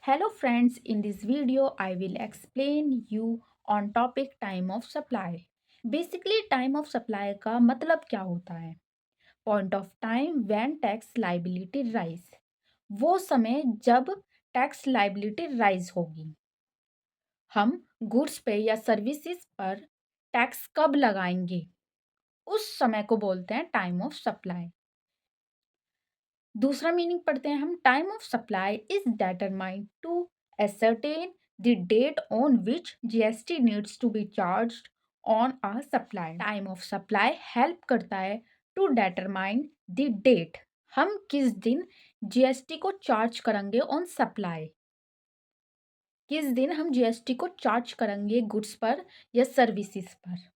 Hello friends, in this video I will explain you on topic time of supply. Basically time of supply का मतलब क्या होता है? Point of time when tax liability rise. वो समय जब tax liability rise होगी। हम गुड्स पे या सर्विसेज पर टैक्स कब लगाएंगे, उस समय को बोलते हैं टाइम ऑफ सप्लाई। दूसरा मीनिंग पढ़ते हैं हम। Time of supply is determined to ascertain the date on which GST needs to be charged on a supply. Time of supply help करता है टू determine the date, हम किस दिन GST को चार्ज करेंगे ऑन सप्लाई, किस दिन हम जीएसटी को चार्ज करेंगे गुड्स पर या सर्विसेज पर।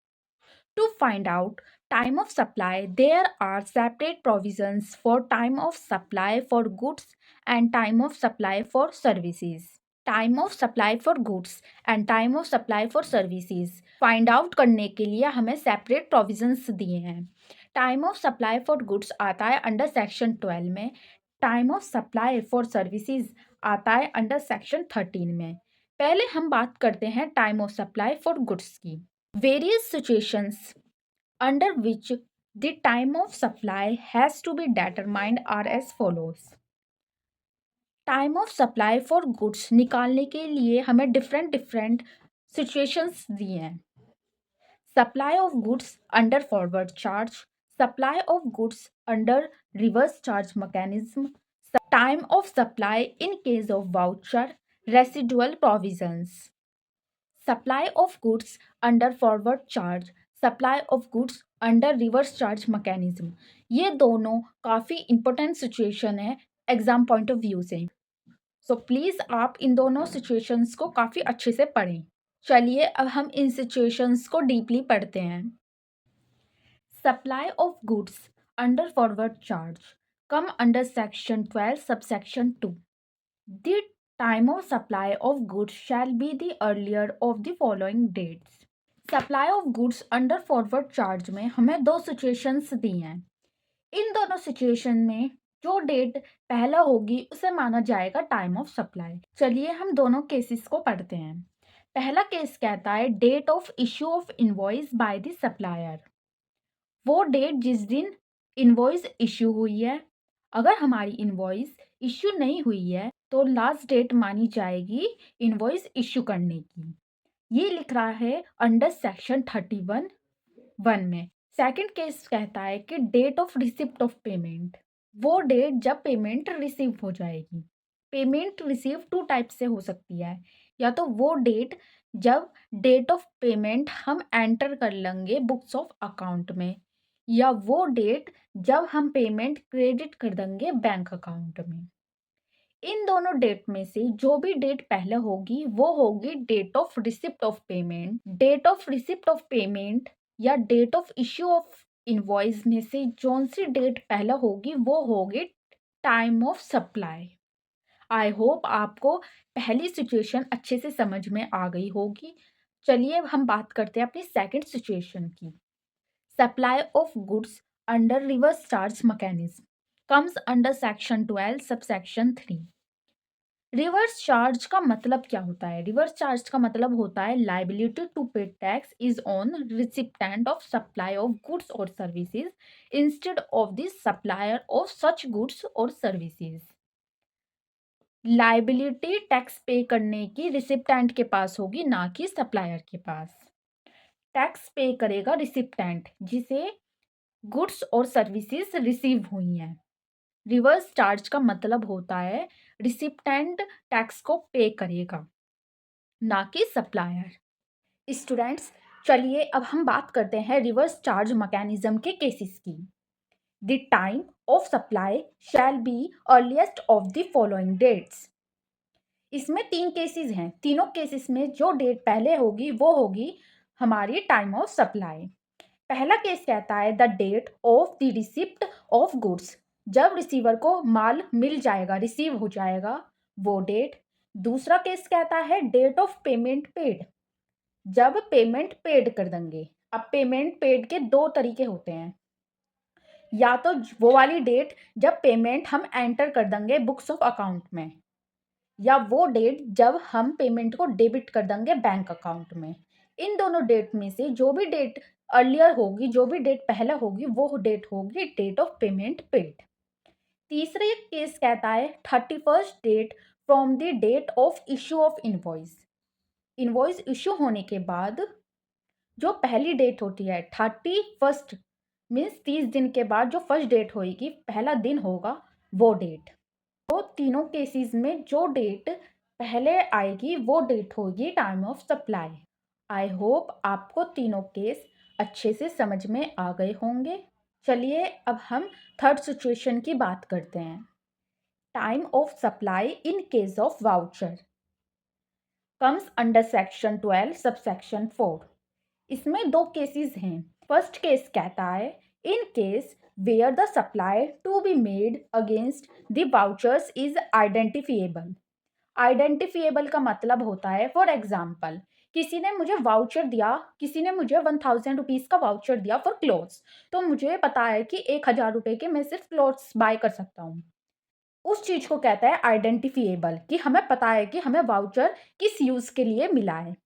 To find out time of supply, there are separate provisions for time of supply for goods and time of supply for services. Time of supply for goods and time of supply for services. Find out करने के लिए हमें separate provisions दिए हैं। Time of supply for goods आता है under section 12 में, time of supply for services आता है अंडर सेक्शन 13 में। पहले हम बात करते हैं time of supply for goods की। Various situations under which the time of supply has to be determined are as follows. Time of supply for goods निकालने के लिए हमें डिफरेंट सिचुएशंस दिए हैं। Supply of goods under forward charge, supply of goods under reverse charge mechanism, time of supply in case of voucher, residual provisions. Supply of goods under forward charge, supply of goods under reverse charge mechanism, ये दोनों काफ़ी important situation है exam point of view से। So please आप इन दोनों situations को काफ़ी अच्छे से पढ़ें। चलिए अब हम इन सिचुएशंस को डीपली पढ़ते हैं। Supply of goods under forward charge come under section 12 subsection 2। The time of supply of goods shall be the earlier of the following dates. Supply of goods under forward charge में हमें दो situations दी हैं। इन दोनों situation में जो date पहला होगी उसे माना जाएगा टाइम ऑफ सप्लाई। चलिए हम दोनों केसेस को पढ़ते हैं। पहला केस कहता है date of issue of invoice by the supplier, वो डेट जिस दिन इनवॉइस इश्यू हुई है। अगर हमारी इनवॉइस इश्यू नहीं हुई है तो लास्ट डेट मानी जाएगी इनवॉइस इश्यू करने की। ये लिख रहा है अंडर सेक्शन 31(1) में। सेकंड केस कहता है कि date of receipt of payment, वो डेट जब पेमेंट रिसीव हो जाएगी। पेमेंट रिसीव टू टाइप से हो सकती है, या तो वो डेट जब डेट ऑफ पेमेंट हम एंटर कर लेंगे बुक्स ऑफ अकाउंट में, या वो डेट जब हम पेमेंट क्रेडिट कर देंगे बैंक अकाउंट में। इन दोनों डेट में से जो भी डेट पहले होगी वो होगी date of receipt of payment. Date of receipt of payment या date of issue of invoice में से कौन सी डेट पहले होगी वो होगी time of supply. I hope आपको पहली सिचुएशन अच्छे से समझ में आ गई होगी। चलिए अब हम बात करते हैं अपनी सेकंड सिचुएशन की। Supply of goods under reverse charge mechanism comes under section 12 subsection 3। Reverse charge का मतलब क्या होता है? रिवर्स चार्ज का मतलब होता है liability to pay tax is on recipient of supply of goods और services instead of the supplier of such goods और सर्विसेज। लाइबिलिटी टैक्स पे करने की रिसिप्टेंट के पास होगी, ना कि सप्लायर के पास। टैक्स पे करेगा रिसिप्टेंट जिसे गुड्स और सर्विसेज रिसीव हुई हैं। रिवर्स चार्ज का मतलब होता है रिसिप्टेंट टैक्स को पे करेगा, ना कि सप्लायर। स्टूडेंट्स चलिए अब हम बात करते हैं रिवर्स चार्ज मैकेनिज्म के केसेस की। The time of supply shall be earliest of the following dates. इसमें 3 केसेस हैं। तीनों केसेस में जो डेट पहले होगी वो होगी हमारी टाइम ऑफ सप्लाई। पहला केस कहता है the date of the receipt of goods, जब रिसीवर को माल मिल जाएगा, रिसीव हो जाएगा वो डेट। दूसरा केस कहता है डेट ऑफ पेमेंट पेड, जब पेमेंट पेड कर देंगे। अब पेमेंट पेड के 2 तरीके होते हैं, या तो वो वाली डेट जब पेमेंट हम एंटर कर देंगे बुक्स ऑफ अकाउंट में, या वो डेट जब हम पेमेंट को डेबिट कर देंगे बैंक अकाउंट में। इन दोनों डेट में से जो भी डेट अर्लियर होगी, जो भी डेट पहले होगी, वो डेट होगी डेट ऑफ पेमेंट पेड। तीसरा केस कहता है 31st date from the date of issue of invoice. Invoice issue होने के बाद जो पहली डेट होती है 31st, मीन्स 30 दिन के बाद जो फर्स्ट डेट होगी, पहला दिन होगा वो डेट। तो तीनों केसेस में जो डेट पहले आएगी वो डेट होगी time of supply. I hope आपको तीनों केस अच्छे से समझ में आ गए होंगे। चलिए अब हम थर्ड सिचुएशन की बात करते हैं। Time of supply in case of voucher comes under section 12 subsection 4। इसमें दो केसेस हैं। फर्स्ट केस कहता है in case where the supply to be made against the vouchers is identifiable. Identifiable का मतलब होता है, फॉर एग्जाम्पल, किसी ने मुझे वाउचर दिया, किसी ने मुझे 1000 रुपीज़ का वाउचर दिया फॉर क्लोथ्स। तो मुझे पता है कि 1000 रुपये के मैं सिर्फ क्लोथ्स बाय कर सकता हूँ। उस चीज़ को कहता है आइडेंटिफिएबल, कि हमें पता है कि हमें वाउचर किस यूज़ के लिए मिला है।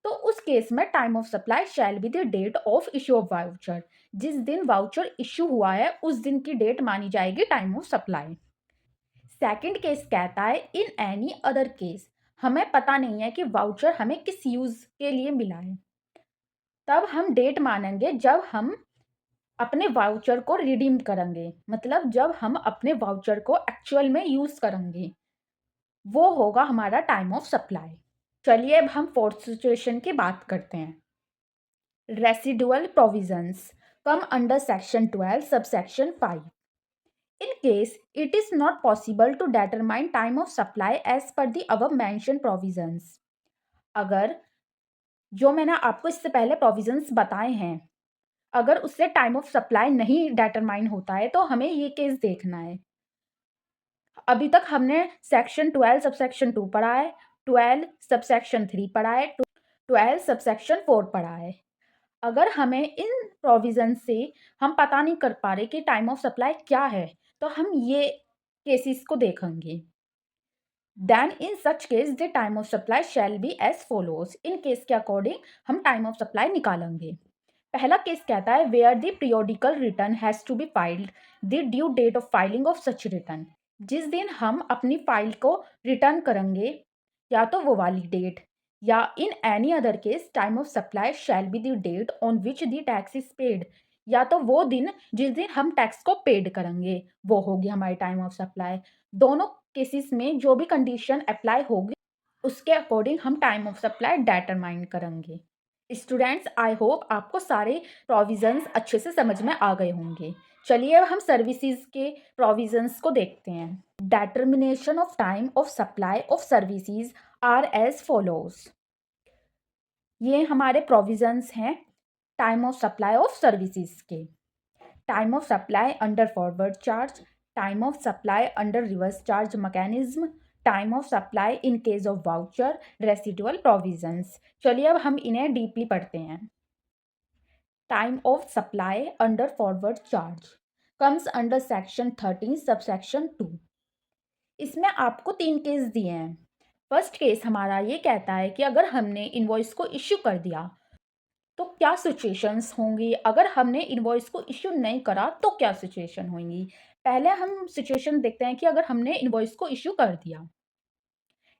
तो उस केस में time of supply shall be the date of issue of voucher. जिस दिन वाउचर इश्यू हुआ है उस दिन की डेट मानी जाएगी time of supply. Second case कहता है इन एनी अदर केस, हमें पता नहीं है कि वाउचर हमें किस यूज़ के लिए मिला है, तब हम डेट मानेंगे जब हम अपने वाउचर को रिडीम करेंगे, मतलब जब हम अपने वाउचर को एक्चुअल में यूज़ करेंगे, वो होगा हमारा टाइम ऑफ सप्लाई। चलिए अब हम फोर्थ सिचुएशन की बात करते हैं। Residual provisions come under section 12 subsection 5। In case it is not possible to determine time of supply as per the above mentioned provisions। अगर जो मैंने आपको इससे पहले प्रोविजंस बताए हैं, अगर उससे टाइम ऑफ सप्लाई नहीं डिटरमाइन होता है तो हमें ये केस देखना है। अभी तक हमने सेक्शन 12 सबसेक्शन 2 पढ़ा है, 12 सबसेक्शन 3 पढ़ा है, 12 सबसेक्शन 4 पढ़ा है। अगर हमें इन प्रोविजन से हम पता नहीं कर पा रहे कि टाइम ऑफ सप्लाई क्या है, तो हम ये केसेस को देखेंगे। Then in such case the time of supply shall be as follows. इन केस के अकॉर्डिंग हम टाइम ऑफ सप्लाई निकालेंगे। पहला केस कहता है where the periodical return has to be filed the due date of filing of such return. जिस दिन हम अपनी फाइल को रिटर्न करेंगे, या तो वो वाली डेट, या in any other case time of supply shall be the date on which the tax is paid. या तो वो दिन जिस दिन हम टैक्स को पेड करेंगे, वो होगी हमारी टाइम ऑफ सप्लाई। दोनों केसेस में जो भी कंडीशन अप्लाई होगी उसके अकॉर्डिंग हम टाइम ऑफ सप्लाई डिटरमाइन करेंगे। स्टूडेंट्स, आई होप आपको सारे प्रोविजंस अच्छे से समझ में आ गए होंगे। चलिए अब हम सर्विसेज के प्रोविजंस को देखते हैं। Determination of time of supply of services are as follows. ये हमारे प्रोविजंस हैं time of supply of services के। Time of supply under forward charge, time of supply under reverse charge mechanism, time of supply in case of voucher, residual provisions. चलिए अब हम इन्हें deeply पढ़ते हैं। Time of supply under forward charge comes under section 13 subsection 2। इसमें आपको 3 case दिए हैं। फर्स्ट केस हमारा ये कहता है कि अगर हमने इनवॉइस को इश्यू कर दिया तो क्या सिचुएशंस होंगी, अगर हमने इनवॉइस को इश्यू नहीं करा तो क्या सिचुएशन होंगी। पहले हम सिचुएशन देखते हैं कि अगर हमने इनवॉइस को इश्यू कर दिया।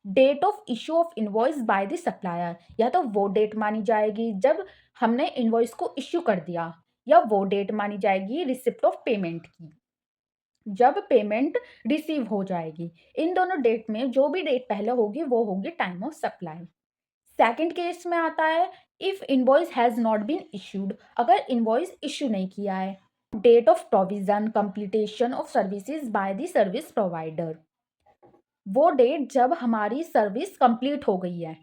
Date of issue of invoice by the supplier, या तो वो डेट मानी जाएगी जब हमने इनवॉइस को इश्यू कर दिया, या वो डेट मानी जाएगी रिसिप्ट ऑफ पेमेंट की, जब पेमेंट रिसीव हो जाएगी। इन दोनों डेट में जो भी डेट पहले होगी वो होगी time of supply. Second case में आता है if invoice has not been issued, अगर इनवॉइस इश्यू नहीं किया है। Date of provision completion of services by the service provider, वो डेट जब हमारी सर्विस कंप्लीट हो गई है,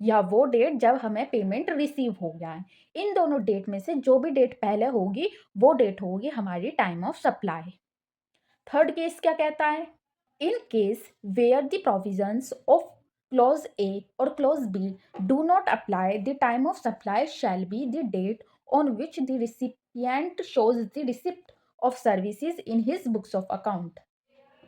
या वो डेट जब हमें पेमेंट रिसीव हो गया है। इन दोनों डेट में से जो भी डेट पहले होगी वो डेट होगी हमारी time of supply. Third case क्या कहता है, in case where the provisions of clause A or clause B do not apply, the time of supply shall be the date on which the recipient shows the receipt of services in his books of account।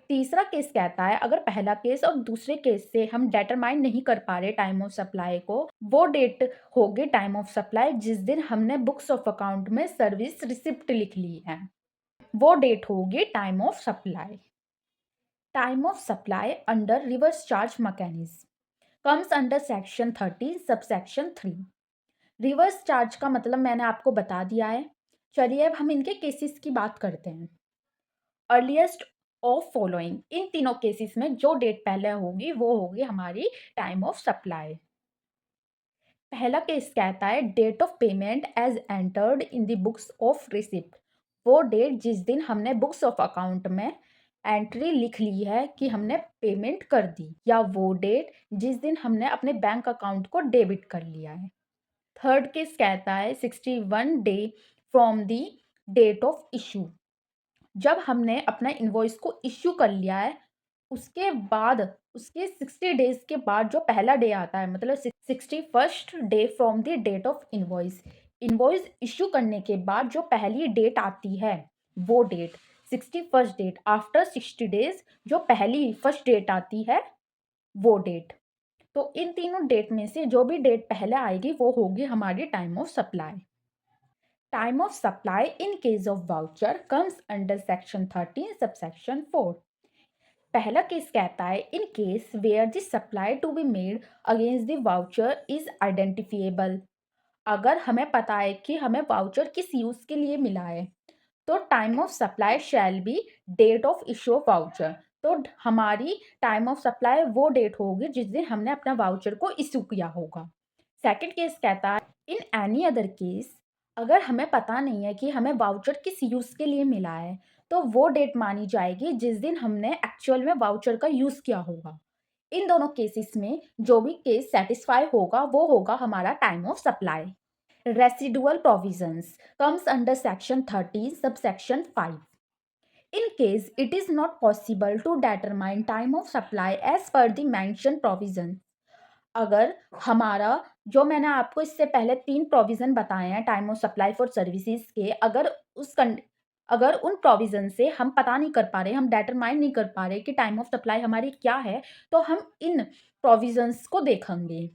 तीसरा case कहता है अगर पहला case और दूसरे case से हम determine नहीं कर पा रहे टाइम ऑफ सप्लाई को, वो डेट होगी टाइम ऑफ सप्लाई जिस दिन हमने बुक्स ऑफ अकाउंट में सर्विस रिसिप्ट लिख ली है, वो डेट होगी time of supply. Time of supply under reverse charge mechanism comes under section 30 subsection 3। Reverse charge का मतलब मैंने आपको बता दिया है। चलिए अब हम इनके केसेस की बात करते हैं। अर्लीस्ट ऑफ फॉलोइंग, इन तीनों केसेस में जो डेट पहले होगी वो होगी हमारी टाइम ऑफ सप्लाई। पहला केस कहता है date of payment as entered in the books of receipt, वो डेट जिस दिन हमने बुक्स ऑफ अकाउंट में एंट्री लिख ली है कि हमने पेमेंट कर दी, या वो डेट जिस दिन हमने अपने बैंक अकाउंट को डेबिट कर लिया है। थर्ड केस कहता है 61 day from the date of issue, जब हमने अपना इनवॉइस को इश्यू कर लिया है उसके बाद उसके 60 डेज के बाद जो पहला डे आता है, मतलब 61st day from the date of invoice, invoice issue करने के बाद जो पहली डेट आती है वो date 61st date, after 60 days जो पहली फर्स्ट डेट आती है वो डेट। तो इन तीनों डेट में से जो भी डेट पहले आएगी वो होगी हमारी time of supply. Time of supply in case of voucher comes under section 13 subsection 4। पहला केस कहता है in case where the supply to be made against the voucher is identifiable, अगर हमें पता है कि हमें वाउचर किस यूज़ के लिए मिला है तो time of supply shall be date of issue of voucher, तो हमारी टाइम ऑफ सप्लाई वो डेट होगी जिस दिन हमने अपना वाउचर को इशू किया होगा। सेकंड केस कहता है इन एनी अदर केस, अगर हमें पता नहीं है कि हमें वाउचर किस यूज़ के लिए मिला है तो वो डेट मानी जाएगी जिस दिन हमने एक्चुअल में वाउचर का यूज़ किया होगा। इन दोनों केसेस में जो भी केस सेटिस्फाई होगा वो होगा हमारा time of supply. Residual provisions comes under section 30 subsection 5। In case it is not possible to determine time of supply as per the mentioned provision, अगर हमारा जो मैंने आपको इससे पहले 3 प्रोविज़न बताए हैं time of supply for services के, अगर उन प्रोविज़न से हम पता नहीं कर पा रहे, हम डिटरमाइन नहीं कर पा रहे कि टाइम ऑफ सप्लाई हमारी क्या है, तो हम इन प्रोविज़न्स को देखेंगे।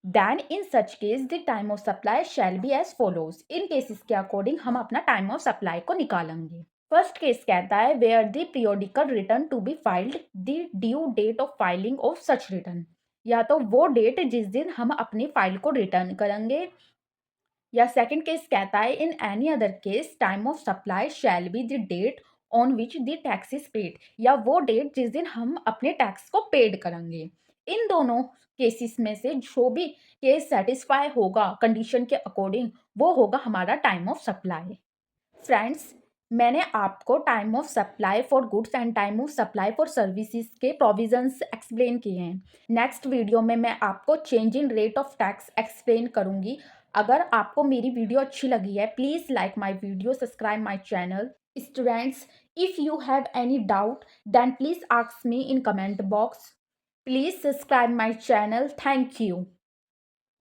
Then in such case the time of supply shall be as follows, इन केसेस के अकॉर्डिंग हम अपना टाइम ऑफ सप्लाई को निकालेंगे। फर्स्ट केस कहता है where the periodical return to be filed the due date of filing of such return, या तो वो डेट जिस दिन हम अपनी फाइल को रिटर्न करेंगे, या सेकंड केस कहता है in any other case time of supply shall be the date on which the tax is paid, या वो डेट जिस दिन हम अपने टैक्स को पेड करेंगे। इन दोनों केसेस में से जो भी केस सेटिस्फाई होगा कंडीशन के अकॉर्डिंग वो होगा हमारा टाइम ऑफ सप्लाई। फ्रेंड्स, मैंने आपको time of supply for goods and time of supply for services के प्रोविजंस एक्सप्लेन किए हैं। नेक्स्ट वीडियो में मैं आपको change in rate of tax explain करूंगी। अगर आपको मेरी वीडियो अच्छी लगी है please like my video, subscribe my channel. Students, if you have any doubt then please ask me in comment box. Please subscribe my channel. Thank you.